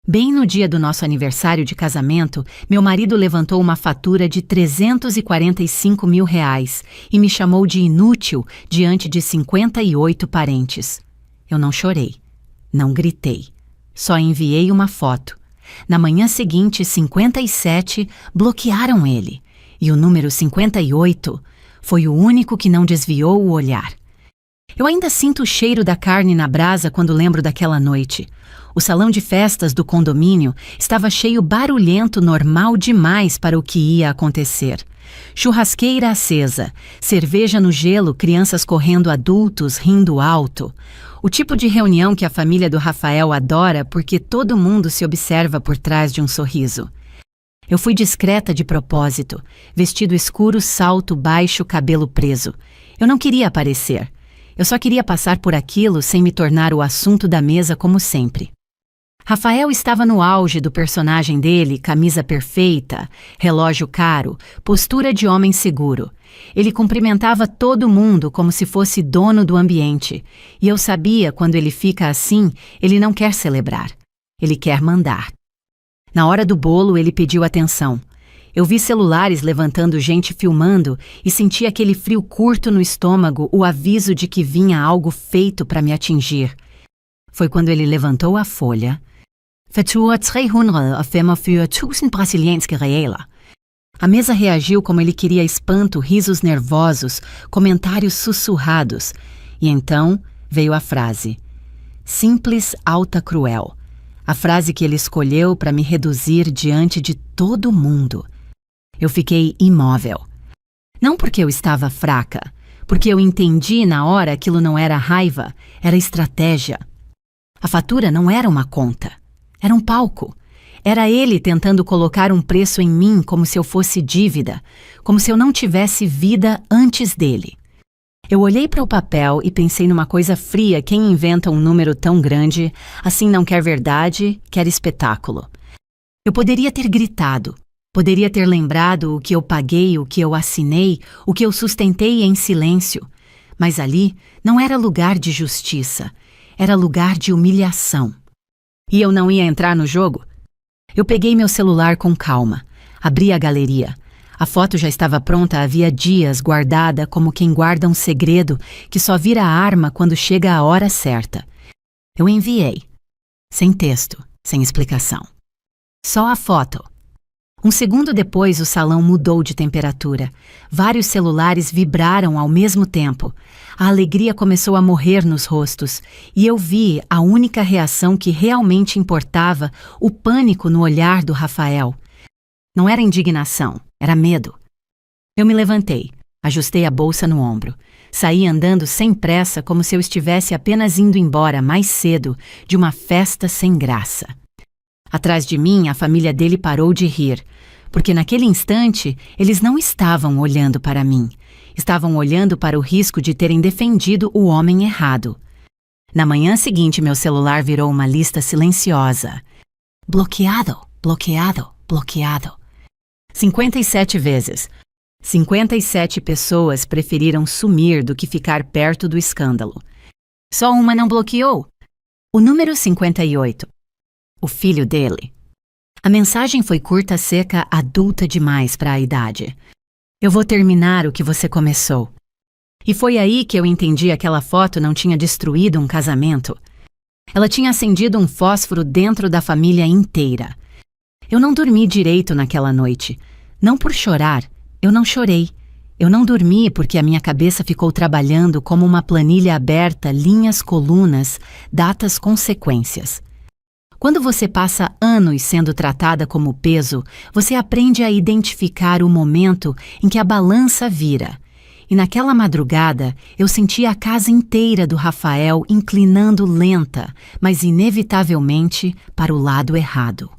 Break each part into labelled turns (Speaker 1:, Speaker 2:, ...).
Speaker 1: Bem no dia do nosso aniversário de casamento, meu marido levantou uma fatura de R$ 345 mil e me chamou de inútil diante de 58 parentes. Eu não chorei, não gritei, só enviei uma foto. Na manhã seguinte, 57 bloquearam ele, e o número 58 foi o único que não desviou o olhar. Eu ainda sinto o cheiro da carne na brasa quando lembro daquela noite. O salão de festas do condomínio estava cheio barulhento normal demais para o que ia acontecer. Churrasqueira acesa, cerveja no gelo, crianças correndo, adultos rindo alto. O tipo de reunião que a família do Rafael adora porque todo mundo se observa por trás de um sorriso. Eu fui discreta de propósito, vestido escuro, salto baixo, cabelo preso. Eu não queria aparecer. Eu só queria passar por aquilo sem me tornar o assunto da mesa como sempre. Rafael estava no auge do personagem dele, camisa perfeita, relógio caro, postura de homem seguro. Ele cumprimentava todo mundo como se fosse dono do ambiente. E eu sabia, quando ele fica assim, ele não quer celebrar. Ele quer mandar. Na hora do bolo, ele pediu atenção. Eu vi celulares levantando, gente filmando, e senti aquele frio curto no estômago, o aviso de que vinha algo feito para me atingir. Foi quando ele levantou a folha. Fatura 345.000 brasilianske reais. A mesa reagiu como ele queria: espanto, risos nervosos, comentários sussurrados. E então veio a frase. Simples, alta, cruel. A frase que ele escolheu para me reduzir diante de todo mundo. Eu fiquei imóvel. Não porque eu estava fraca, porque eu entendi na hora aquilo não era raiva, era estratégia. A fatura não era uma conta. Era um palco. Era ele tentando colocar um preço em mim como se eu fosse dívida, como se eu não tivesse vida antes dele. Eu olhei para o papel e pensei numa coisa fria: quem inventa um número tão grande, assim não quer verdade, quer espetáculo. Eu poderia ter gritado, poderia ter lembrado o que eu paguei, o que eu assinei, o que eu sustentei em silêncio, mas ali não era lugar de justiça, era lugar de humilhação. E eu não ia entrar no jogo? Eu peguei meu celular com calma, abri a galeria. A foto já estava pronta havia dias, guardada como quem guarda um segredo que só vira arma quando chega a hora certa. Eu enviei, sem texto, sem explicação. Só a foto. Um segundo depois, o salão mudou de temperatura. Vários celulares vibraram ao mesmo tempo. A alegria começou a morrer nos rostos, e eu vi a única reação que realmente importava: o pânico no olhar do Rafael. Não era indignação, era medo. Eu me levantei, ajustei a bolsa no ombro. Saí andando sem pressa, como se eu estivesse apenas indo embora mais cedo de uma festa sem graça. Atrás de mim, a família dele parou de rir, porque naquele instante eles não estavam olhando para mim. Estavam olhando para o risco de terem defendido o homem errado. Na manhã seguinte, meu celular virou uma lista silenciosa. Bloqueado, bloqueado, bloqueado. 57 vezes. 57 pessoas preferiram sumir do que ficar perto do escândalo. Só uma não bloqueou. O número 58. O filho dele. A mensagem foi curta, seca, adulta demais para a idade. Eu vou terminar o que você começou. E foi aí que eu entendi: aquela foto não tinha destruído um casamento. Ela tinha acendido um fósforo dentro da família inteira. Eu não dormi direito naquela noite. Não por chorar, eu não chorei. Eu não dormi porque a minha cabeça ficou trabalhando como uma planilha aberta, linhas, colunas, datas, consequências. Quando você passa anos sendo tratada como peso, você aprende a identificar o momento em que a balança vira. E naquela madrugada, eu senti a casa inteira do Rafael inclinando lenta, mas inevitavelmente para o lado errado.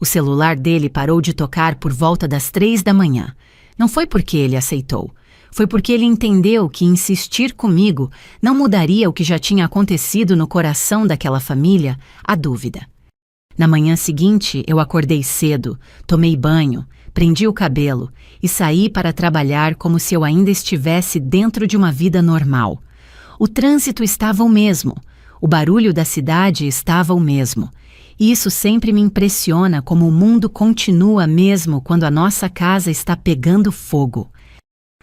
Speaker 1: O celular dele parou de tocar por volta das 3 da manhã. Não foi porque ele aceitou. Foi porque ele entendeu que insistir comigo não mudaria o que já tinha acontecido no coração daquela família: a dúvida. Na manhã seguinte, eu acordei cedo, tomei banho, prendi o cabelo e saí para trabalhar como se eu ainda estivesse dentro de uma vida normal. O trânsito estava o mesmo, o barulho da cidade estava o mesmo, E isso sempre me impressiona como o mundo continua mesmo quando a nossa casa está pegando fogo.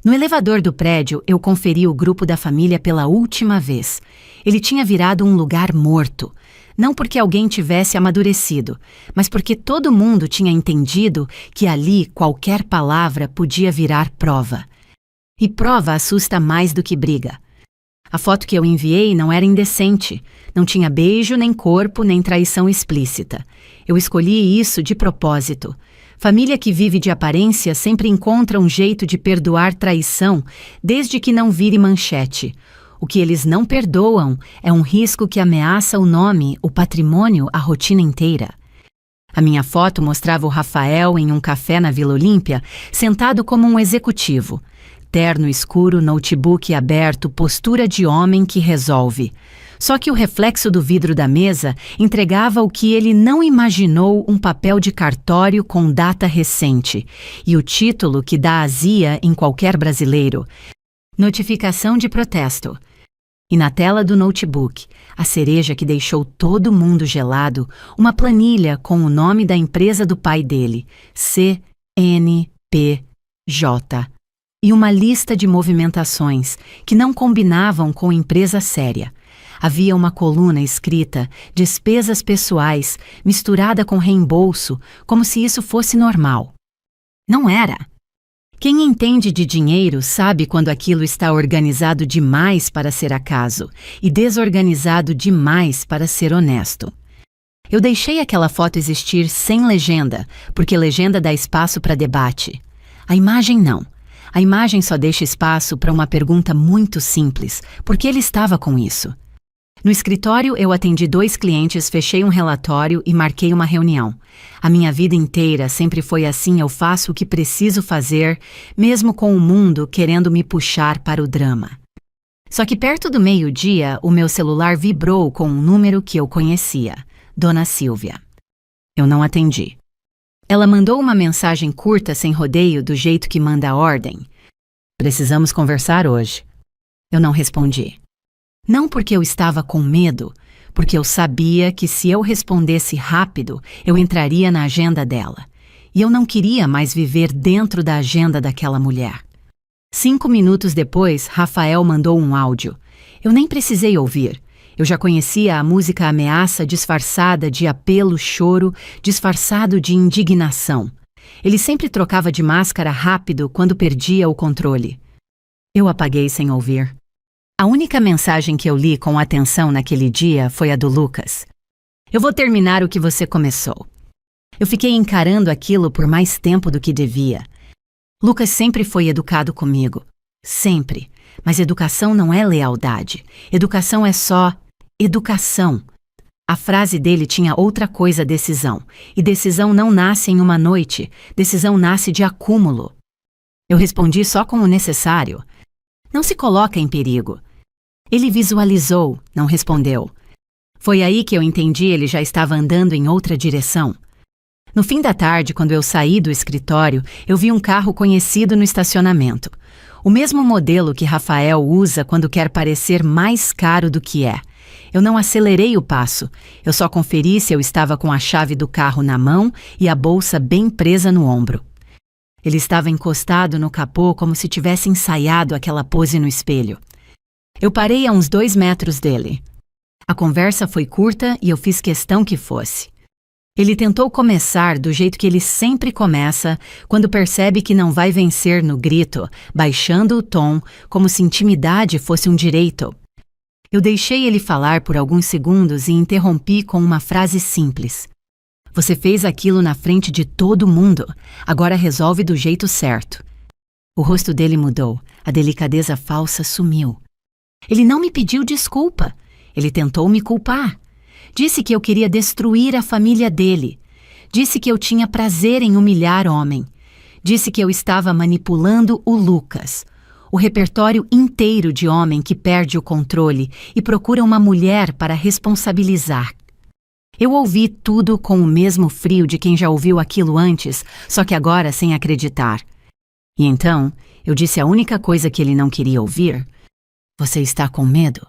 Speaker 1: No elevador do prédio, eu conferi o grupo da família pela última vez. Ele tinha virado um lugar morto. Não porque alguém tivesse amadurecido, mas porque todo mundo tinha entendido que ali qualquer palavra podia virar prova. E prova assusta mais do que briga. A foto que eu enviei não era indecente. Não tinha beijo, nem corpo, nem traição explícita. Eu escolhi isso de propósito. Família que vive de aparência sempre encontra um jeito de perdoar traição, desde que não vire manchete. O que eles não perdoam é um risco que ameaça o nome, o patrimônio, a rotina inteira. A minha foto mostrava o Rafael em um café na Vila Olímpia, sentado como um executivo. Terno escuro, notebook aberto, postura de homem que resolve. Só que o reflexo do vidro da mesa entregava o que ele não imaginou, um papel de cartório com data recente. E o título que dá azia em qualquer brasileiro: notificação de protesto. E na tela do notebook, a cereja que deixou todo mundo gelado, uma planilha com o nome da empresa do pai dele, CNPJ. E uma lista de movimentações que não combinavam com empresa séria. Havia uma coluna escrita despesas pessoais misturada com reembolso, como se isso fosse normal. Não era. Quem entende de dinheiro sabe quando aquilo está organizado demais para ser acaso e desorganizado demais para ser honesto. Eu deixei aquela foto existir sem legenda, porque legenda dá espaço para debate. A imagem não. A imagem só deixa espaço para uma pergunta muito simples: por que ele estava com isso? No escritório, eu atendi 2 clientes, fechei um relatório e marquei uma reunião. A minha vida inteira sempre foi assim: eu faço o que preciso fazer, mesmo com o mundo querendo me puxar para o drama. Só que perto do meio-dia, o meu celular vibrou com um número que eu conhecia: Dona Silvia. Eu não atendi. Ela mandou uma mensagem curta, sem rodeio, do jeito que manda a ordem: precisamos conversar hoje. Eu não respondi. Não porque eu estava com medo, porque eu sabia que se eu respondesse rápido, eu entraria na agenda dela. E eu não queria mais viver dentro da agenda daquela mulher. 5 minutos depois, Rafael mandou um áudio. Eu nem precisei ouvir. Eu já conhecia a música ameaça disfarçada de apelo, choro, disfarçado de indignação. Ele sempre trocava de máscara rápido quando perdia o controle. Eu apaguei sem ouvir. A única mensagem que eu li com atenção naquele dia foi a do Lucas. Eu vou terminar o que você começou. Eu fiquei encarando aquilo por mais tempo do que devia. Lucas sempre foi educado comigo. Sempre. Mas educação não é lealdade. Educação é só educação. A frase dele tinha outra coisa: decisão. E decisão não nasce em uma noite. Decisão nasce de acúmulo. Eu respondi só com o necessário. Não se coloca em perigo. Ele visualizou, não respondeu. Foi aí que eu entendi: ele já estava andando em outra direção. No fim da tarde, quando eu saí do escritório, eu vi um carro conhecido no estacionamento. O mesmo modelo que Rafael usa quando quer parecer mais caro do que é. Eu não acelerei o passo. Eu só conferi se eu estava com a chave do carro na mão e a bolsa bem presa no ombro. Ele estava encostado no capô como se tivesse ensaiado aquela pose no espelho. Eu parei a uns 2 metros dele. A conversa foi curta e eu fiz questão que fosse. Ele tentou começar do jeito que ele sempre começa, quando percebe que não vai vencer, no grito, baixando o tom, como se intimidade fosse um direito. Eu deixei ele falar por alguns segundos e interrompi com uma frase simples: você fez aquilo na frente de todo mundo, agora resolve do jeito certo. O rosto dele mudou, a delicadeza falsa sumiu. Ele não me pediu desculpa, ele tentou me culpar. Disse que eu queria destruir a família dele. Disse que eu tinha prazer em humilhar homem. Disse que eu estava manipulando o Lucas. O repertório inteiro de homem que perde o controle e procura uma mulher para responsabilizar. Eu ouvi tudo com o mesmo frio de quem já ouviu aquilo antes, só que agora sem acreditar. E então, eu disse a única coisa que ele não queria ouvir: você está com medo?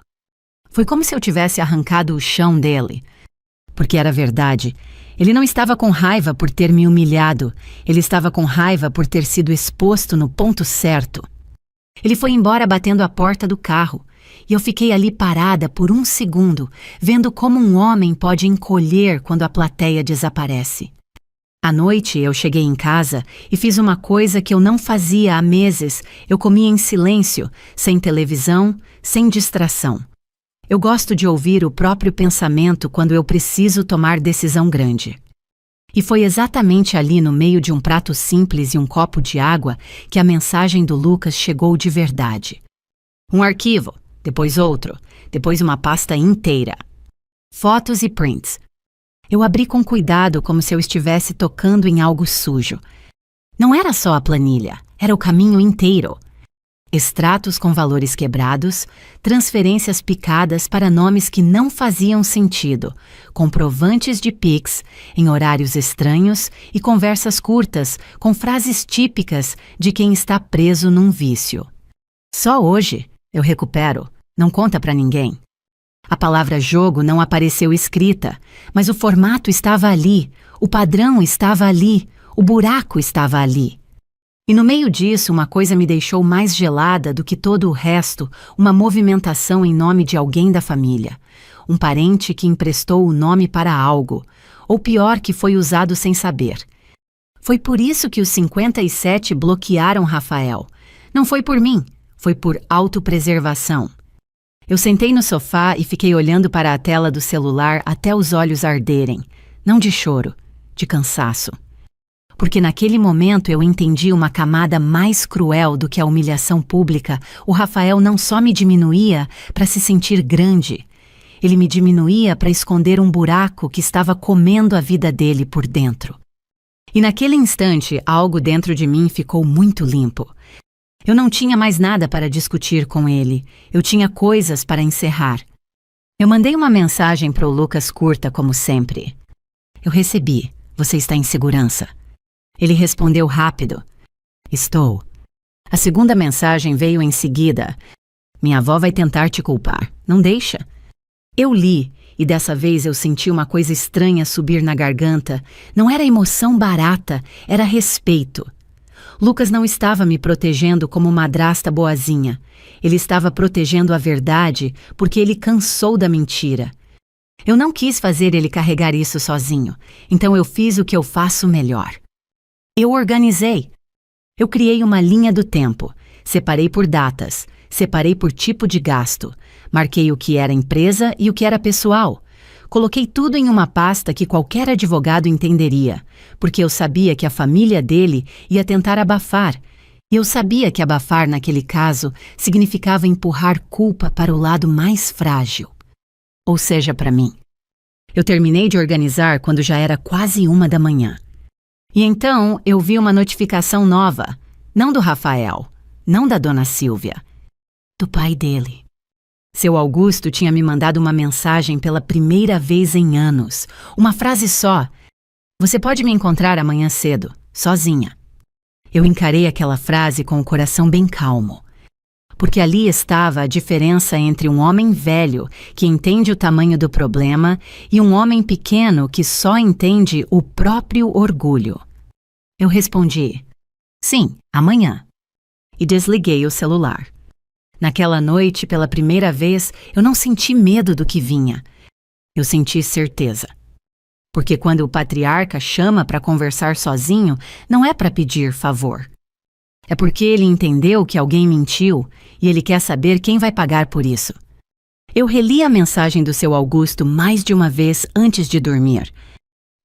Speaker 1: Foi como se eu tivesse arrancado o chão dele. Porque era verdade. Ele não estava com raiva por ter me humilhado. Ele estava com raiva por ter sido exposto no ponto certo. Ele foi embora batendo a porta do carro. E eu fiquei ali parada por um segundo, vendo como um homem pode encolher quando a plateia desaparece. À noite, eu cheguei em casa e fiz uma coisa que eu não fazia há meses. Eu comia em silêncio, sem televisão, sem distração. Eu gosto de ouvir o próprio pensamento quando eu preciso tomar decisão grande. E foi exatamente ali no meio de um prato simples e um copo de água que a mensagem do Lucas chegou de verdade. Um arquivo, depois outro, depois uma pasta inteira. Fotos e prints. Eu abri com cuidado como se eu estivesse tocando em algo sujo. Não era só a planilha, era o caminho inteiro. Extratos com valores quebrados, transferências picadas para nomes que não faziam sentido, comprovantes de Pix em horários estranhos e conversas curtas com frases típicas de quem está preso num vício. Só hoje eu recupero, não conta para ninguém. A palavra jogo não apareceu escrita, mas o formato estava ali, o padrão estava ali, o buraco estava ali. E no meio disso, uma coisa me deixou mais gelada do que todo o resto, uma movimentação em nome de alguém da família. Um parente que emprestou o nome para algo, ou pior, que foi usado sem saber. Foi por isso que os 57 bloquearam Rafael. Não foi por mim, foi por autopreservação. Eu sentei no sofá e fiquei olhando para a tela do celular até os olhos arderem, não de choro, de cansaço. Porque naquele momento eu entendi uma camada mais cruel do que a humilhação pública. O Rafael não só me diminuía para se sentir grande, ele me diminuía para esconder um buraco que estava comendo a vida dele por dentro. E naquele instante, algo dentro de mim ficou muito limpo. Eu não tinha mais nada para discutir com ele, eu tinha coisas para encerrar. Eu mandei uma mensagem para o Lucas curta, como sempre. Eu recebi, você está em segurança. Ele respondeu rápido. Estou. A segunda mensagem veio em seguida. Minha avó vai tentar te culpar. Não deixa. Eu li, e dessa vez eu senti uma coisa estranha subir na garganta. Não era emoção barata, era respeito. Lucas não estava me protegendo como madrasta boazinha. Ele estava protegendo a verdade porque ele cansou da mentira. Eu não quis fazer ele carregar isso sozinho, então eu fiz o que eu faço melhor. Eu organizei. Eu criei uma linha do tempo, separei por datas, separei por tipo de gasto, marquei o que era empresa e o que era pessoal. Coloquei tudo em uma pasta que qualquer advogado entenderia, porque eu sabia que a família dele ia tentar abafar, e eu sabia que abafar naquele caso significava empurrar culpa para o lado mais frágil, ou seja, para mim. Eu terminei de organizar quando já era quase 1 da manhã. E então eu vi uma notificação nova, não do Rafael, não da dona Silvia, do pai dele. Seu Augusto tinha me mandado uma mensagem pela primeira vez em anos. Uma frase só. Você pode me encontrar amanhã cedo, sozinha. Eu encarei aquela frase com o coração bem calmo. Porque ali estava a diferença entre um homem velho que entende o tamanho do problema e um homem pequeno que só entende o próprio orgulho. Eu respondi, sim, amanhã. E desliguei o celular. Naquela noite, pela primeira vez, eu não senti medo do que vinha. Eu senti certeza. Porque quando o patriarca chama para conversar sozinho, não é para pedir favor. É porque ele entendeu que alguém mentiu e ele quer saber quem vai pagar por isso. Eu reli a mensagem do seu Augusto mais de uma vez antes de dormir.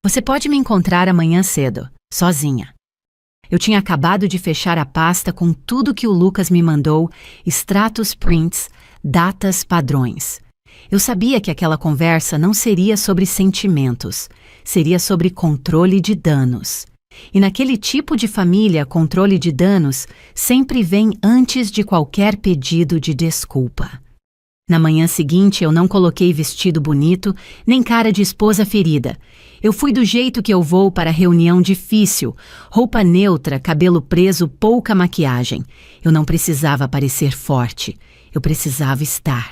Speaker 1: Você pode me encontrar amanhã cedo, sozinha. Eu tinha acabado de fechar a pasta com tudo que o Lucas me mandou, extratos, prints, datas, padrões. Eu sabia que aquela conversa não seria sobre sentimentos, seria sobre controle de danos. E naquele tipo de família, controle de danos sempre vem antes de qualquer pedido de desculpa. Na manhã seguinte, eu não coloquei vestido bonito, nem cara de esposa ferida. Eu fui do jeito que eu vou para reunião difícil, roupa neutra, cabelo preso, pouca maquiagem. Eu não precisava parecer forte, eu precisava estar.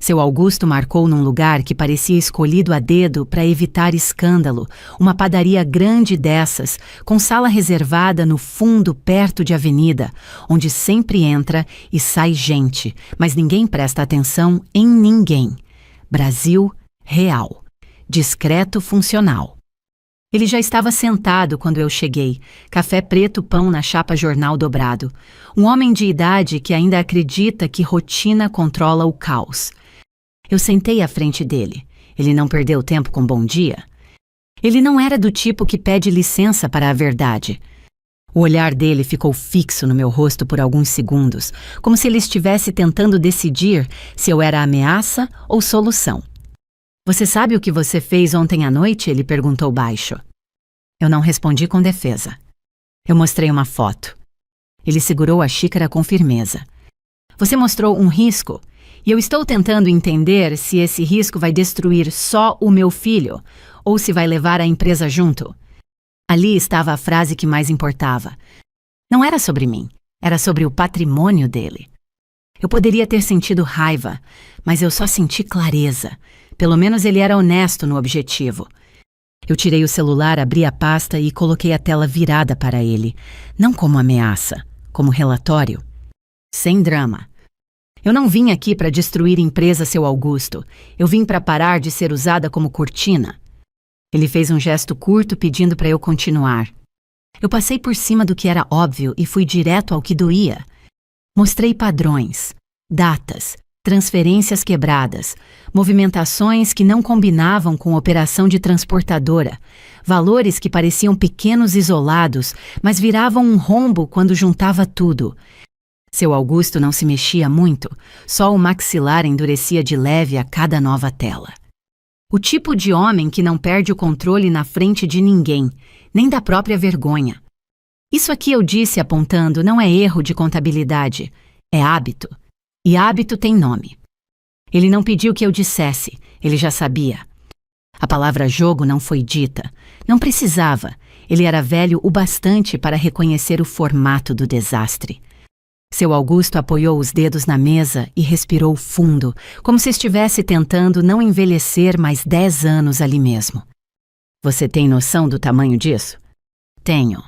Speaker 1: Seu Augusto marcou num lugar que parecia escolhido a dedo para evitar escândalo, uma padaria grande dessas, com sala reservada no fundo perto de avenida, onde sempre entra e sai gente, mas ninguém presta atenção em ninguém. Brasil real. Discreto funcional. Ele já estava sentado quando eu cheguei, café preto, pão na chapa jornal dobrado. Um homem de idade que ainda acredita que rotina controla o caos. Eu sentei à frente dele. Ele não perdeu tempo com bom dia. Ele não era do tipo que pede licença para a verdade. O olhar dele ficou fixo no meu rosto por alguns segundos, como se ele estivesse tentando decidir se eu era ameaça ou solução. Você sabe o que você fez ontem à noite? Ele perguntou baixo. Eu não respondi com defesa. Eu mostrei uma foto. Ele segurou a xícara com firmeza. Você mostrou um risco, e eu estou tentando entender se esse risco vai destruir só o meu filho ou se vai levar a empresa junto. Ali estava a frase que mais importava. Não era sobre mim, era sobre o patrimônio dele. Eu poderia ter sentido raiva, mas eu só senti clareza. Pelo menos ele era honesto no objetivo. Eu tirei o celular, abri a pasta e coloquei a tela virada para ele, não como ameaça, como relatório. Sem drama. Eu não vim aqui para destruir empresa, seu Augusto. Eu vim para parar de ser usada como cortina. Ele fez um gesto curto pedindo para eu continuar. Eu passei por cima do que era óbvio e fui direto ao que doía. Mostrei padrões, datas, transferências quebradas, movimentações que não combinavam com operação de transportadora, valores que pareciam pequenos isolados, mas viravam um rombo quando juntava tudo. Seu Augusto não se mexia muito, só o maxilar endurecia de leve a cada nova tela. O tipo de homem que não perde o controle na frente de ninguém, nem da própria vergonha. Isso aqui eu disse apontando não é erro de contabilidade, é hábito. E hábito tem nome. Ele não pediu que eu dissesse, ele já sabia. A palavra jogo não foi dita, não precisava, ele era velho o bastante para reconhecer o formato do desastre. Seu Augusto apoiou os dedos na mesa e respirou fundo, como se estivesse tentando não envelhecer mais 10 anos ali mesmo. Você tem noção do tamanho disso? Tenho.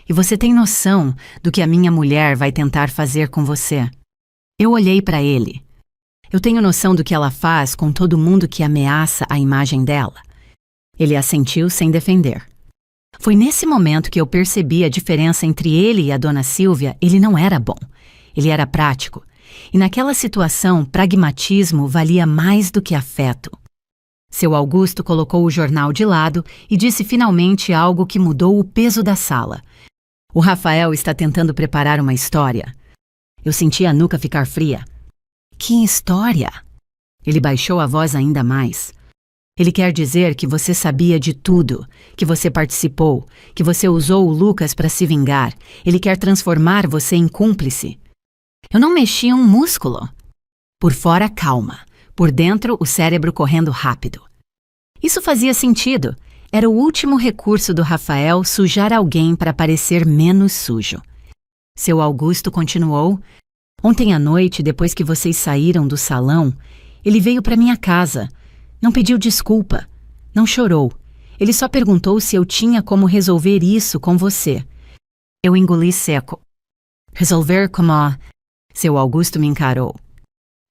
Speaker 1: E você tem noção do que a minha mulher vai tentar fazer com você? Eu olhei para ele. Eu tenho noção do que ela faz com todo mundo que ameaça a imagem dela. Ele assentiu sem defender. Foi nesse momento que eu percebi a diferença entre ele e a dona Silvia. Ele não era bom. Ele era prático. E naquela situação, pragmatismo valia mais do que afeto. Seu Augusto colocou o jornal de lado e disse finalmente algo que mudou o peso da sala. O Rafael está tentando preparar uma história. Eu senti a nuca ficar fria. Que história? Ele baixou a voz ainda mais. Ele quer dizer que você sabia de tudo, que você participou, que você usou o Lucas para se vingar. Ele quer transformar você em cúmplice. Eu não mexi um músculo. Por fora, calma. Por dentro, o cérebro correndo rápido. Isso fazia sentido. Era o último recurso do Rafael sujar alguém para parecer menos sujo. Seu Augusto continuou. Ontem à noite, depois que vocês saíram do salão, ele veio para minha casa. Não pediu desculpa, não chorou. Ele só perguntou se eu tinha como resolver isso com você. Eu engoli seco. Resolver como... Seu Augusto me encarou.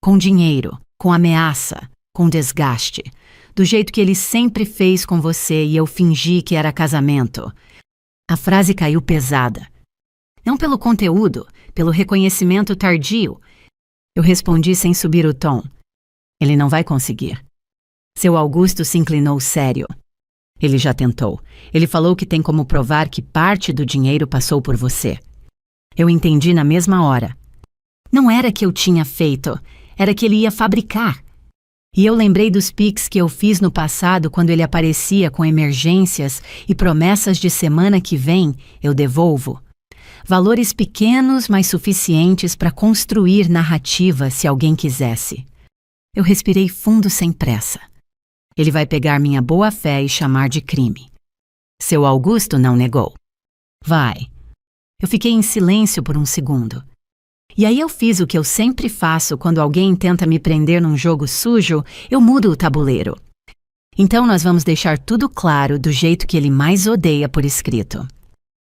Speaker 1: Com dinheiro, com ameaça, com desgaste. Do jeito que ele sempre fez com você e eu fingi que era casamento. A frase caiu pesada. Não pelo conteúdo, pelo reconhecimento tardio. Eu respondi sem subir o tom. Ele não vai conseguir. Seu Augusto se inclinou sério. Ele já tentou. Ele falou que tem como provar que parte do dinheiro passou por você. Eu entendi na mesma hora. Não era que eu tinha feito, era que ele ia fabricar. E eu lembrei dos pics que eu fiz no passado quando ele aparecia com emergências e promessas de semana que vem, eu devolvo. Valores pequenos, mas suficientes para construir narrativa se alguém quisesse. Eu respirei fundo sem pressa. Ele vai pegar minha boa-fé e chamar de crime. Seu Augusto não negou. Vai. Eu fiquei em silêncio por um segundo. E aí eu fiz o que eu sempre faço quando alguém tenta me prender num jogo sujo, eu mudo o tabuleiro. Então nós vamos deixar tudo claro do jeito que ele mais odeia por escrito.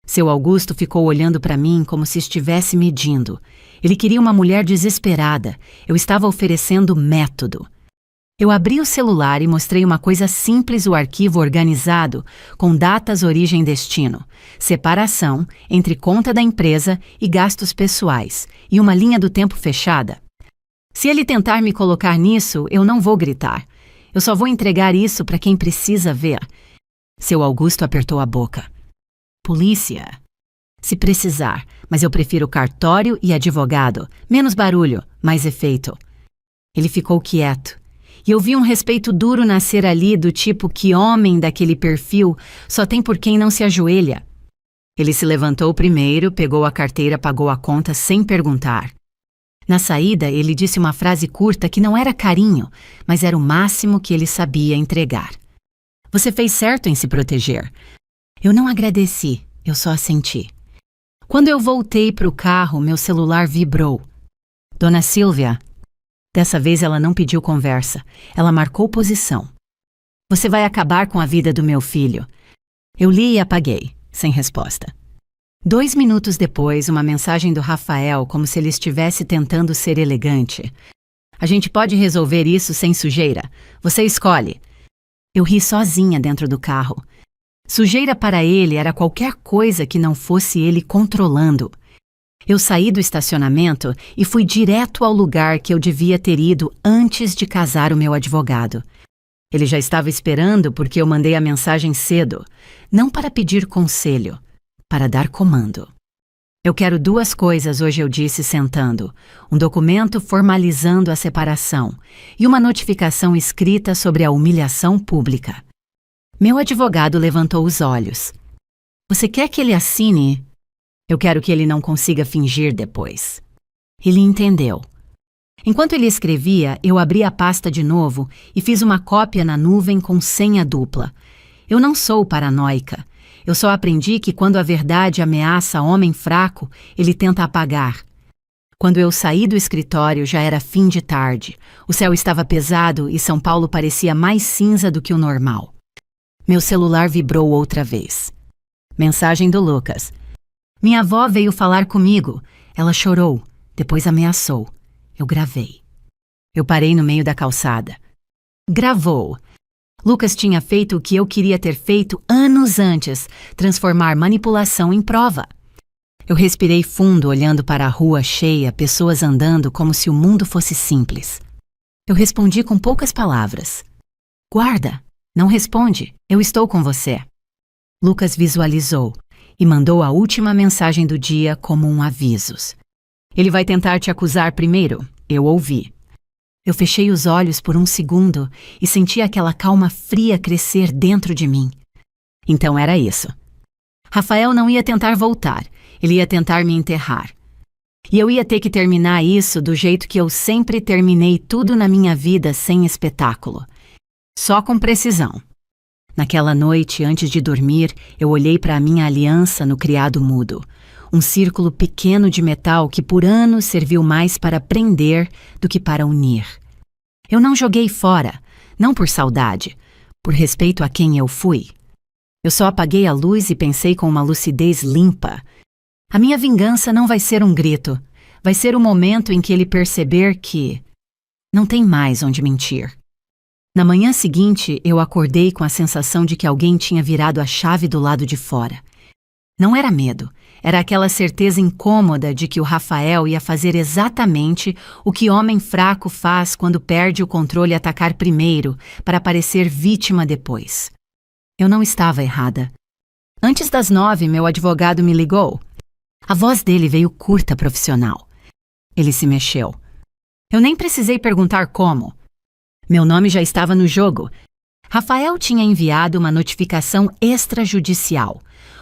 Speaker 1: Seu Augusto ficou olhando para mim como se estivesse medindo. Ele queria uma mulher desesperada. Eu estava oferecendo método. Eu abri o celular e mostrei uma coisa simples, o arquivo organizado, com datas, origem e destino, separação entre conta da empresa e gastos pessoais, e uma linha do tempo fechada. Se ele tentar me colocar nisso, eu não vou gritar. Eu só vou entregar isso para quem precisa ver. Seu Augusto apertou a boca. Polícia. Se precisar, mas eu prefiro cartório e advogado. Menos barulho, mais efeito. Ele ficou quieto. E eu vi um respeito duro nascer ali do tipo que homem daquele perfil só tem por quem não se ajoelha. Ele se levantou primeiro, pegou a carteira, pagou a conta sem perguntar. Na saída, ele disse uma frase curta que não era carinho, mas era o máximo que ele sabia entregar. Você fez certo em se proteger. Eu não agradeci, eu só assenti. Quando eu voltei para o carro, meu celular vibrou. Dona Silvia. Dessa vez ela não pediu conversa. Ela marcou posição. Você vai acabar com a vida do meu filho. Eu li e apaguei, sem resposta. 2 minutos depois, uma mensagem do Rafael, como se ele estivesse tentando ser elegante. A gente pode resolver isso sem sujeira. Você escolhe. Eu ri sozinha dentro do carro. Sujeira para ele era qualquer coisa que não fosse ele controlando. Eu saí do estacionamento e fui direto ao lugar que eu devia ter ido antes de casar o meu advogado. Ele já estava esperando porque eu mandei a mensagem cedo, não para pedir conselho, para dar comando. Eu quero 2 coisas, hoje eu disse sentando. Um documento formalizando a separação e uma notificação escrita sobre a humilhação pública. Meu advogado levantou os olhos. Você quer que ele assine? Eu quero que ele não consiga fingir depois. Ele entendeu. Enquanto ele escrevia, eu abri a pasta de novo e fiz uma cópia na nuvem com senha dupla. Eu não sou paranoica. Eu só aprendi que quando a verdade ameaça homem fraco, ele tenta apagar. Quando eu saí do escritório, já era fim de tarde. O céu estava pesado e São Paulo parecia mais cinza do que o normal. Meu celular vibrou outra vez. Mensagem do Lucas. Minha avó veio falar comigo. Ela chorou, depois ameaçou. Eu gravei. Eu parei no meio da calçada. Gravou. Lucas tinha feito o que eu queria ter feito anos antes, transformar manipulação em prova. Eu respirei fundo olhando para a rua cheia, pessoas andando como se o mundo fosse simples. Eu respondi com poucas palavras. Guarda, não responde, eu estou com você. Lucas visualizou e mandou a última mensagem do dia como um aviso. Ele vai tentar te acusar primeiro, eu ouvi. Eu fechei os olhos por um segundo e senti aquela calma fria crescer dentro de mim. Então era isso. Rafael não ia tentar voltar, ele ia tentar me enterrar. E eu ia ter que terminar isso do jeito que eu sempre terminei tudo na minha vida, sem espetáculo. Só com precisão. Naquela noite, antes de dormir, eu olhei para a minha aliança no criado mudo. Um círculo pequeno de metal que por anos serviu mais para prender do que para unir. Eu não joguei fora, não por saudade, por respeito a quem eu fui. Eu só apaguei a luz e pensei com uma lucidez limpa. A minha vingança não vai ser um grito, vai ser o momento em que ele perceber que não tem mais onde mentir. Na manhã seguinte, eu acordei com a sensação de que alguém tinha virado a chave do lado de fora. Não era medo, era aquela certeza incômoda de que o Rafael ia fazer exatamente o que homem fraco faz quando perde o controle e atacar primeiro, para parecer vítima depois. Eu não estava errada. Antes das 9, meu advogado me ligou. A voz dele veio curta, profissional. Ele se mexeu. Eu nem precisei perguntar como. Meu nome já estava no jogo. Rafael tinha enviado uma notificação extrajudicial.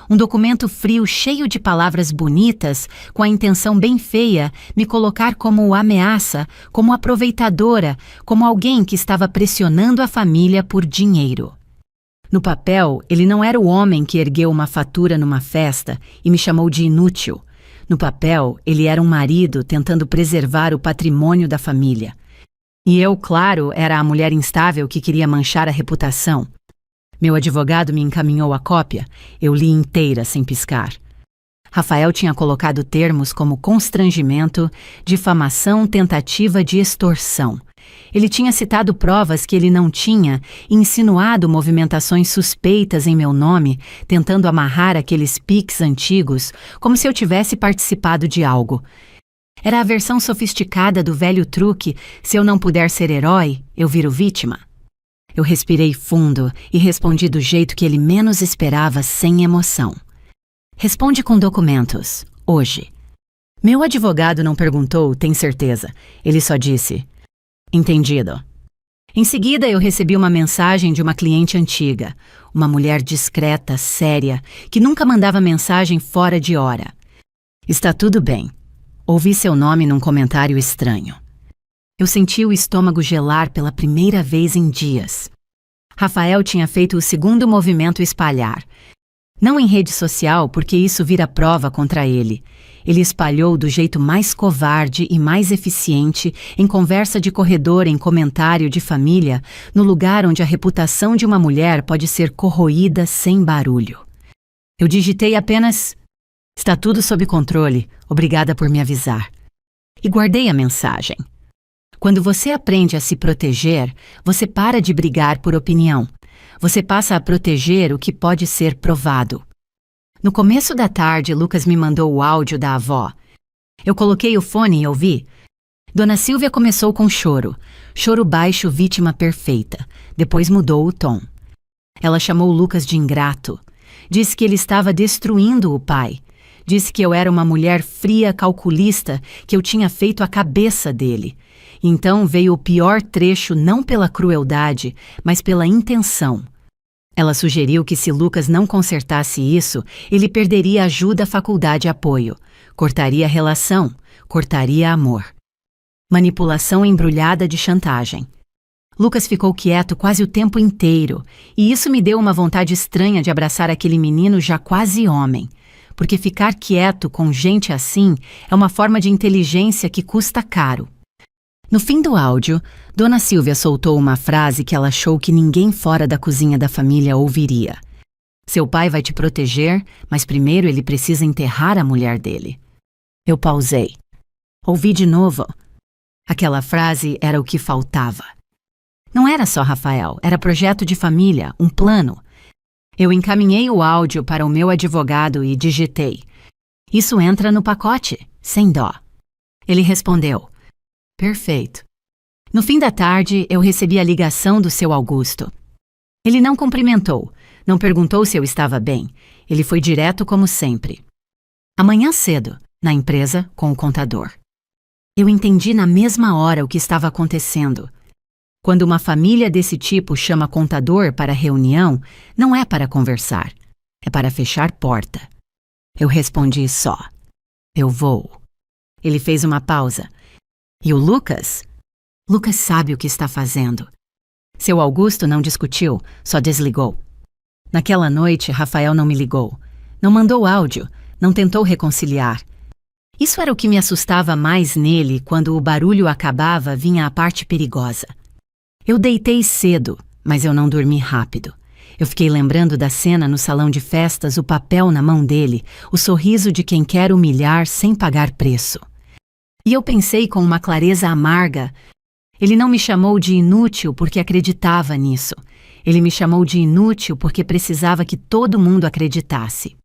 Speaker 1: Um documento frio cheio de palavras bonitas, com a intenção bem feia, me colocar como ameaça, como aproveitadora, como alguém que estava pressionando a família por dinheiro. No papel, ele não era o homem que ergueu uma fatura numa festa e me chamou de inútil. No papel, ele era um marido tentando preservar o patrimônio da família. E eu, claro, era a mulher instável que queria manchar a reputação. Meu advogado me encaminhou a cópia. Eu li inteira sem piscar. Rafael tinha colocado termos como constrangimento, difamação, tentativa de extorsão. Ele tinha citado provas que ele não tinha e insinuado movimentações suspeitas em meu nome, tentando amarrar aqueles piques antigos, como se eu tivesse participado de algo. Era a versão sofisticada do velho truque: se eu não puder ser herói, eu viro vítima. Eu respirei fundo e respondi do jeito que ele menos esperava, sem emoção. Responde com documentos, hoje. Meu advogado não perguntou, tem certeza. Ele só disse: entendido. Em seguida, eu recebi uma mensagem de uma cliente antiga, uma mulher discreta, séria, que nunca mandava mensagem fora de hora. Está tudo bem. Ouvi seu nome num comentário estranho. Eu senti o estômago gelar pela primeira vez em dias. Rafael tinha feito o segundo movimento espalhar. Não em rede social, porque isso vira prova contra ele. Ele espalhou do jeito mais covarde e mais eficiente, em conversa de corredor, em comentário de família, no lugar onde a reputação de uma mulher pode ser corroída sem barulho. Eu digitei apenas: está tudo sob controle, obrigada por me avisar. E guardei a mensagem. Quando você aprende a se proteger, você para de brigar por opinião. Você passa a proteger o que pode ser provado. No começo da tarde, Lucas me mandou o áudio da avó. Eu coloquei o fone e ouvi. Dona Silvia começou com choro. Choro baixo, vítima perfeita. Depois mudou o tom. Ela chamou Lucas de ingrato. Disse que ele estava destruindo o pai. Disse que eu era uma mulher fria, calculista, que eu tinha feito a cabeça dele. Então veio o pior trecho, não pela crueldade, mas pela intenção. Ela sugeriu que se Lucas não consertasse isso, ele perderia ajuda, faculdade e apoio. Cortaria a relação, cortaria amor. Manipulação embrulhada de chantagem. Lucas ficou quieto quase o tempo inteiro, e isso me deu uma vontade estranha de abraçar aquele menino já quase homem. Porque ficar quieto com gente assim é uma forma de inteligência que custa caro. No fim do áudio, Dona Silvia soltou uma frase que ela achou que ninguém fora da cozinha da família ouviria. Seu pai vai te proteger, mas primeiro ele precisa enterrar a mulher dele. Eu pausei. Ouvi de novo. Aquela frase era o que faltava. Não era só Rafael, era projeto de família, um plano. Eu encaminhei o áudio para o meu advogado e digitei: isso entra no pacote, sem dó. Ele respondeu: perfeito. No fim da tarde, eu recebi a ligação do seu Augusto. Ele não cumprimentou, não perguntou se eu estava bem. Ele foi direto como sempre. Amanhã cedo, na empresa, com o contador. Eu entendi na mesma hora o que estava acontecendo. Quando uma família desse tipo chama contador para reunião, não é para conversar, é para fechar porta. Eu respondi só: eu vou. Ele fez uma pausa. E o Lucas? Lucas sabe o que está fazendo. Seu Augusto não discutiu, só desligou. Naquela noite, Rafael não me ligou. Não mandou áudio, não tentou reconciliar. Isso era o que me assustava mais nele. Quando o barulho acabava, vinha a parte perigosa. Eu deitei cedo, mas eu não dormi rápido. Eu fiquei lembrando da cena no salão de festas, o papel na mão dele, o sorriso de quem quer humilhar sem pagar preço. E eu pensei com uma clareza amarga: ele não me chamou de inútil porque acreditava nisso. Ele me chamou de inútil porque precisava que todo mundo acreditasse.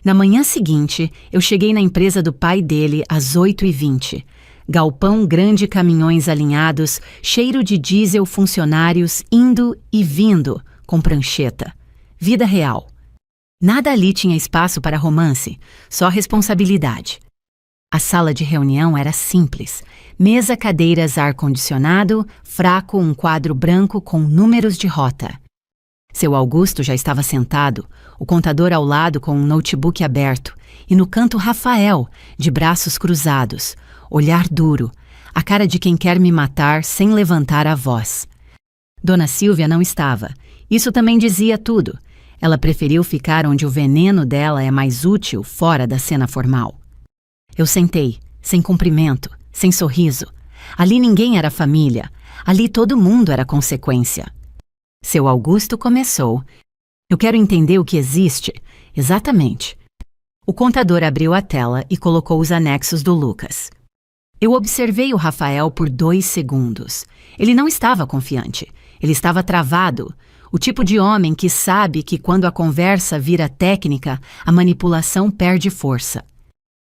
Speaker 1: Na manhã seguinte, eu cheguei na empresa do pai dele às 8h20. Galpão grande, caminhões alinhados, cheiro de diesel, funcionários indo e vindo com prancheta. Vida real. Nada ali tinha espaço para romance, só responsabilidade. A sala de reunião era simples. Mesa, cadeiras, ar-condicionado, fraco, um quadro branco com números de rota. Seu Augusto já estava sentado, o contador ao lado com um notebook aberto, e no canto Rafael, de braços cruzados, olhar duro, a cara de quem quer me matar sem levantar a voz. Dona Silvia não estava. Isso também dizia tudo. Ela preferiu ficar onde o veneno dela é mais útil, fora da cena formal. Eu sentei, sem cumprimento, sem sorriso. Ali ninguém era família. Ali todo mundo era consequência. Seu Augusto começou. Eu quero entender o que existe. Exatamente. O contador abriu a tela e colocou os anexos do Lucas. Eu observei o Rafael por 2 segundos. Ele não estava confiante. Ele estava travado. O tipo de homem que sabe que quando a conversa vira técnica, a manipulação perde força.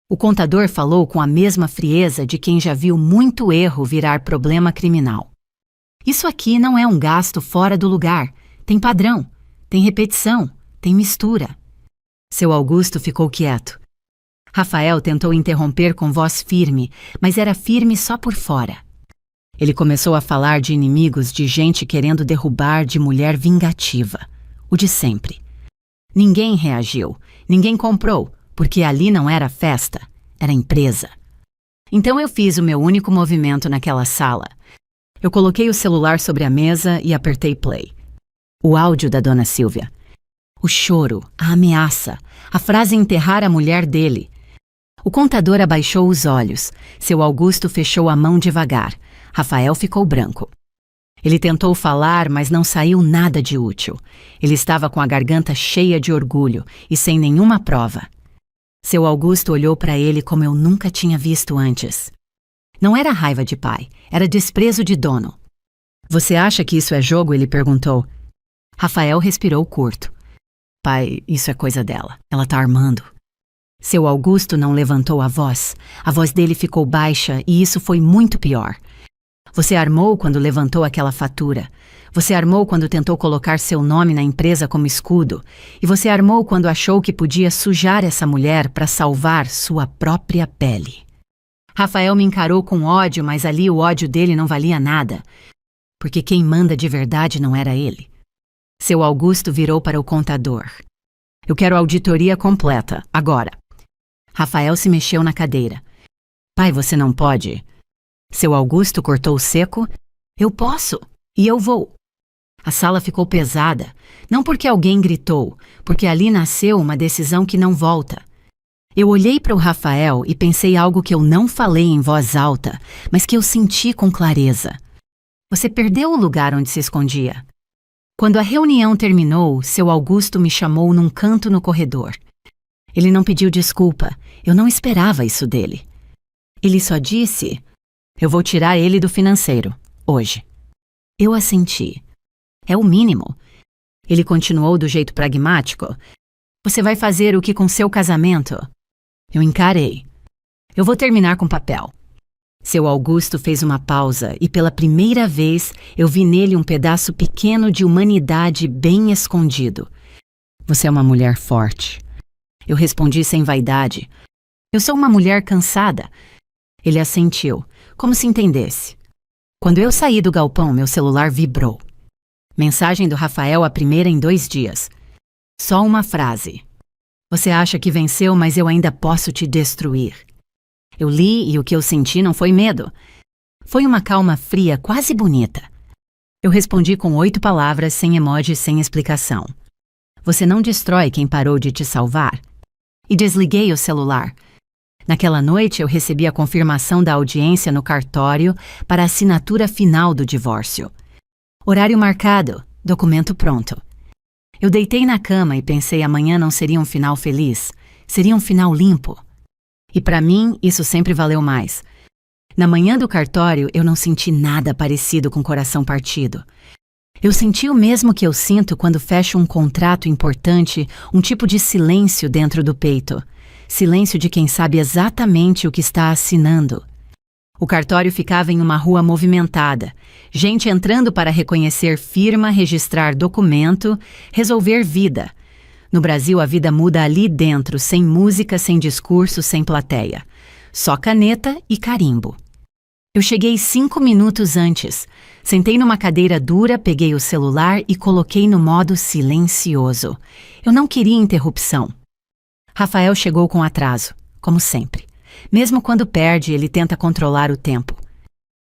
Speaker 1: O contador falou com a mesma frieza de quem já viu muito erro virar problema criminal. Isso aqui não é um gasto fora do lugar. Tem padrão, tem repetição, tem mistura. Seu Augusto ficou quieto. Rafael tentou interromper com voz firme, mas era firme só por fora. Ele começou a falar de inimigos, de gente querendo derrubar, de mulher vingativa. O de sempre. Ninguém reagiu, ninguém comprou, porque ali não era festa, era empresa. Então eu fiz o meu único movimento naquela sala. Eu coloquei o celular sobre a mesa e apertei play. O áudio da Dona Silvia. O choro, a ameaça, a frase enterrar a mulher dele. O contador abaixou os olhos. Seu Augusto fechou a mão devagar. Rafael ficou branco. Ele tentou falar, mas não saiu nada de útil. Ele estava com a garganta cheia de orgulho e sem nenhuma prova. Seu Augusto olhou para ele como eu nunca tinha visto antes. Não era raiva de pai, era desprezo de dono. Você acha que isso é jogo? Ele perguntou. Rafael respirou curto. Pai, isso é coisa dela. Ela tá armando. Seu Augusto não levantou a voz. A voz dele ficou baixa e isso foi muito pior. Você armou quando levantou aquela fatura. Você armou quando tentou colocar seu nome na empresa como escudo. E você armou quando achou que podia sujar essa mulher para salvar sua própria pele. Rafael me encarou com ódio, mas ali o ódio dele não valia nada. Porque quem manda de verdade não era ele. Seu Augusto virou para o contador. Eu quero auditoria completa, agora. Rafael se mexeu na cadeira. Pai, você não pode. Seu Augusto cortou seco. Eu posso, e eu vou. A sala ficou pesada, não porque alguém gritou, porque ali nasceu uma decisão que não volta. Eu olhei para o Rafael e pensei algo que eu não falei em voz alta, mas que eu senti com clareza. Você perdeu o lugar onde se escondia. Quando a reunião terminou, seu Augusto me chamou num canto no corredor. Ele não pediu desculpa, eu não esperava isso dele. Ele só disse, eu vou tirar ele do financeiro, hoje. Eu assenti. É o mínimo. Ele continuou do jeito pragmático. Você vai fazer o que com seu casamento? Eu encarei. Eu vou terminar com papel. Seu Augusto fez uma pausa e pela primeira vez eu vi nele um pedaço pequeno de humanidade bem escondido. Você é uma mulher forte. Eu respondi sem vaidade. Eu sou uma mulher cansada. Ele assentiu, como se entendesse. Quando eu saí do galpão, meu celular vibrou. Mensagem do Rafael, a primeira em 2 dias. Só uma frase. Você acha que venceu, mas eu ainda posso te destruir. Eu li e o que eu senti não foi medo. Foi uma calma fria, quase bonita. Eu respondi com 8 palavras, sem emoji, sem explicação. Você não destrói quem parou de te salvar. E desliguei o celular. Naquela noite eu recebi a confirmação da audiência no cartório para a assinatura final do divórcio. Horário marcado, documento pronto. Eu deitei na cama e pensei amanhã não seria um final feliz, seria um final limpo. E para mim isso sempre valeu mais. Na manhã do cartório eu não senti nada parecido com coração partido. Eu senti o mesmo que eu sinto quando fecho um contrato importante, um tipo de silêncio dentro do peito. Silêncio de quem sabe exatamente o que está assinando. O cartório ficava em uma rua movimentada. Gente entrando para reconhecer firma, registrar documento, resolver vida. No Brasil, a vida muda ali dentro, sem música, sem discurso, sem plateia. Só caneta e carimbo. Eu cheguei 5 minutos antes. Sentei numa cadeira dura, peguei o celular e coloquei no modo silencioso. Eu não queria interrupção. Rafael chegou com atraso, como sempre. Mesmo quando perde, ele tenta controlar o tempo.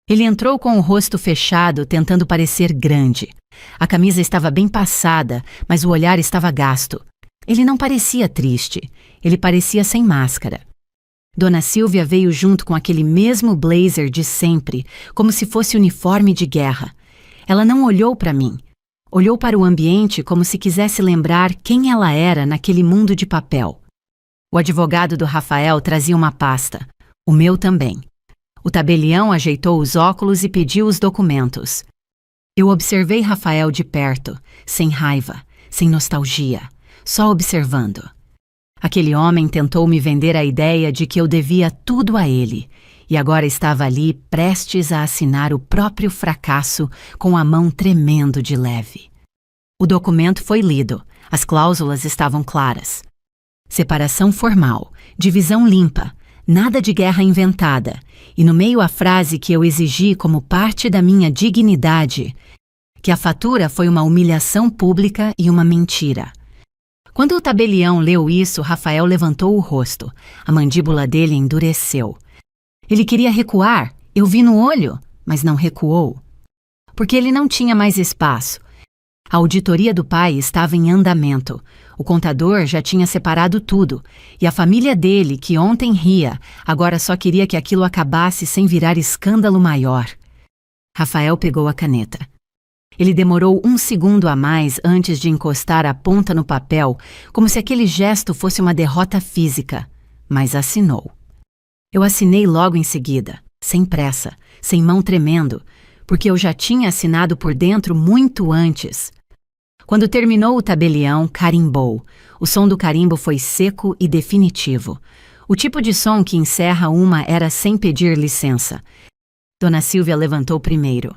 Speaker 1: Ele entrou com o rosto fechado, tentando parecer grande. A camisa estava bem passada, mas o olhar estava gasto. Ele não parecia triste. Ele parecia sem máscara. Dona Silvia veio junto com aquele mesmo blazer de sempre, como se fosse uniforme de guerra. Ela não olhou para mim. Olhou para o ambiente como se quisesse lembrar quem ela era naquele mundo de papel. O advogado do Rafael trazia uma pasta. O meu também. O tabelião ajeitou os óculos e pediu os documentos. Eu observei Rafael de perto, sem raiva, sem nostalgia, só observando. Aquele homem tentou me vender a ideia de que eu devia tudo a ele, e agora estava ali prestes a assinar o próprio fracasso com a mão tremendo de leve. O documento foi lido, as cláusulas estavam claras. Separação formal, divisão limpa, nada de guerra inventada, e no meio a frase que eu exigi como parte da minha dignidade, que a fatura foi uma humilhação pública e uma mentira. Quando o tabelião leu isso, Rafael levantou o rosto. A mandíbula dele endureceu. Ele queria recuar, eu vi no olho, mas não recuou. Porque ele não tinha mais espaço. A auditoria do pai estava em andamento. O contador já tinha separado tudo. E a família dele, que ontem ria, agora só queria que aquilo acabasse sem virar escândalo maior. Rafael pegou a caneta. Ele demorou 1 segundo a mais antes de encostar a ponta no papel, como se aquele gesto fosse uma derrota física, mas assinou. Eu assinei logo em seguida, sem pressa, sem mão tremendo, porque eu já tinha assinado por dentro muito antes. Quando terminou o tabelião, carimbou. O som do carimbo foi seco e definitivo. O tipo de som que encerra uma era sem pedir licença. Dona Silvia levantou primeiro.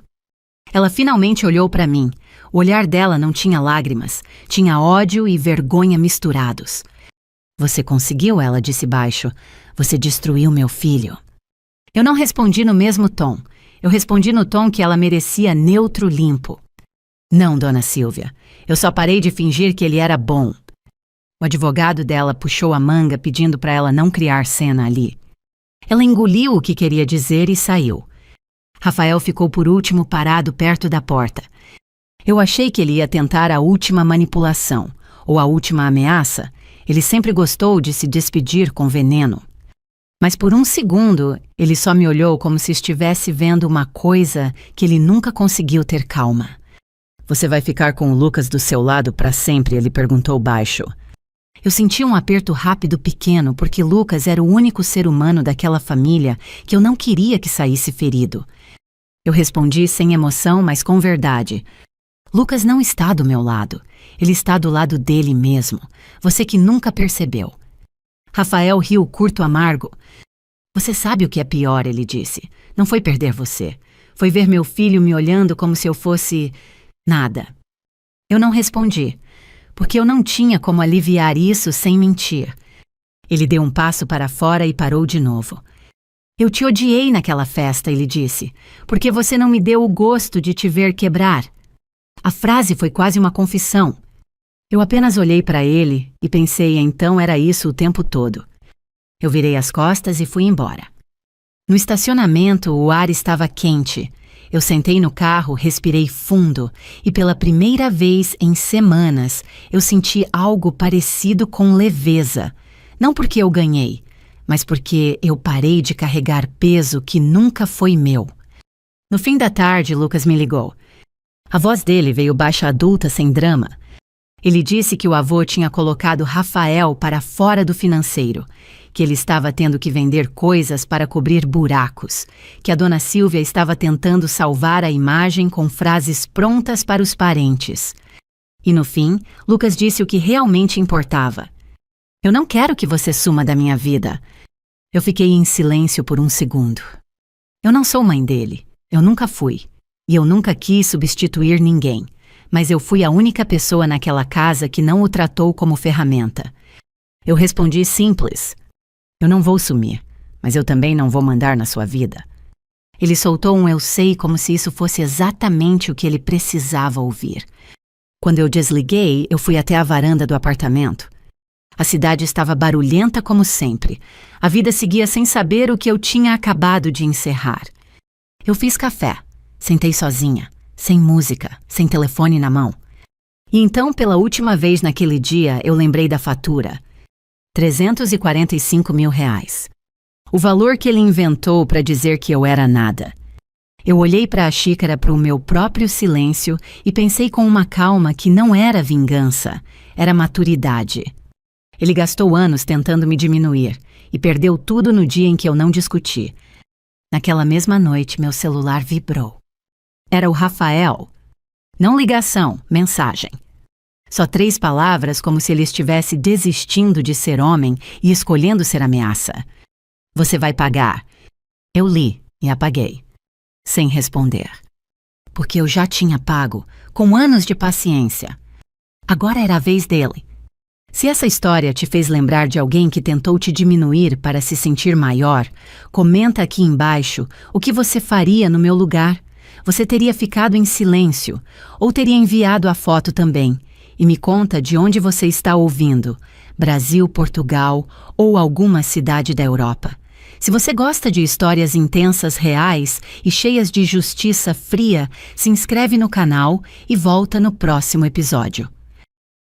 Speaker 1: Ela finalmente olhou para mim. O olhar dela não tinha lágrimas, tinha ódio e vergonha misturados. Você conseguiu, ela disse baixo. Você destruiu meu filho. Eu não respondi no mesmo tom. Eu respondi no tom que ela merecia, neutro, limpo. Não, Dona Silvia. Eu só parei de fingir que ele era bom. O advogado dela puxou a manga pedindo para ela não criar cena ali. Ela engoliu o que queria dizer e saiu. Rafael ficou por último parado perto da porta. Eu achei que ele ia tentar a última manipulação, ou a última ameaça. Ele sempre gostou de se despedir com veneno. Mas por 1 segundo, ele só me olhou como se estivesse vendo uma coisa que ele nunca conseguiu ter calma. Você vai ficar com o Lucas do seu lado para sempre? Ele perguntou baixo. Eu senti um aperto rápido pequeno porque Lucas era o único ser humano daquela família que eu não queria que saísse ferido. Eu respondi sem emoção, mas com verdade. Lucas não está do meu lado. Ele está do lado dele mesmo. Você que nunca percebeu. Rafael riu curto amargo. Você sabe o que é pior, ele disse. Não foi perder você. Foi ver meu filho me olhando como se eu fosse... nada. Eu não respondi, porque eu não tinha como aliviar isso sem mentir. Ele deu um passo para fora e parou de novo. Eu te odiei naquela festa, ele disse, porque você não me deu o gosto de te ver quebrar. A frase foi quase uma confissão. Eu apenas olhei para ele e pensei, então era isso o tempo todo. Eu virei as costas e fui embora. No estacionamento, o ar estava quente. Eu sentei no carro, respirei fundo e pela primeira vez em semanas eu senti algo parecido com leveza. Não porque eu ganhei, mas porque eu parei de carregar peso que nunca foi meu. No fim da tarde, Lucas me ligou. A voz dele veio baixa adulta sem drama. Ele disse que o avô tinha colocado Rafael para fora do financeiro, que ele estava tendo que vender coisas para cobrir buracos, que a Dona Silvia estava tentando salvar a imagem com frases prontas para os parentes. E no fim, Lucas disse o que realmente importava. Eu não quero que você suma da minha vida. Eu fiquei em silêncio por 1 segundo. Eu não sou mãe dele. Eu nunca fui. E eu nunca quis substituir ninguém. Mas eu fui a única pessoa naquela casa que não o tratou como ferramenta. Eu respondi simples. Eu não vou sumir, mas eu também não vou mandar na sua vida. Ele soltou um eu sei como se isso fosse exatamente o que ele precisava ouvir. Quando eu desliguei, eu fui até a varanda do apartamento. A cidade estava barulhenta como sempre. A vida seguia sem saber o que eu tinha acabado de encerrar. Eu fiz café, sentei sozinha, sem música, sem telefone na mão. E então, pela última vez naquele dia, eu lembrei da fatura. R$ 345 mil. O valor que ele inventou para dizer que eu era nada. Eu olhei para a xícara para o meu próprio silêncio e pensei com uma calma que não era vingança, era maturidade. Ele gastou anos tentando me diminuir e perdeu tudo no dia em que eu não discuti. Naquela mesma noite, meu celular vibrou. Era o Rafael. Não ligação, mensagem. Só 3 palavras, como se ele estivesse desistindo de ser homem e escolhendo ser ameaça. Você vai pagar. Eu li e apaguei, sem responder. Porque eu já tinha pago, com anos de paciência. Agora era a vez dele. Se essa história te fez lembrar de alguém que tentou te diminuir para se sentir maior, comenta aqui embaixo o que você faria no meu lugar. Você teria ficado em silêncio ou teria enviado a foto também? E me conta de onde você está ouvindo, Brasil, Portugal ou alguma cidade da Europa. Se você gosta de histórias intensas, reais e cheias de justiça fria, se inscreve no canal e volta no próximo episódio.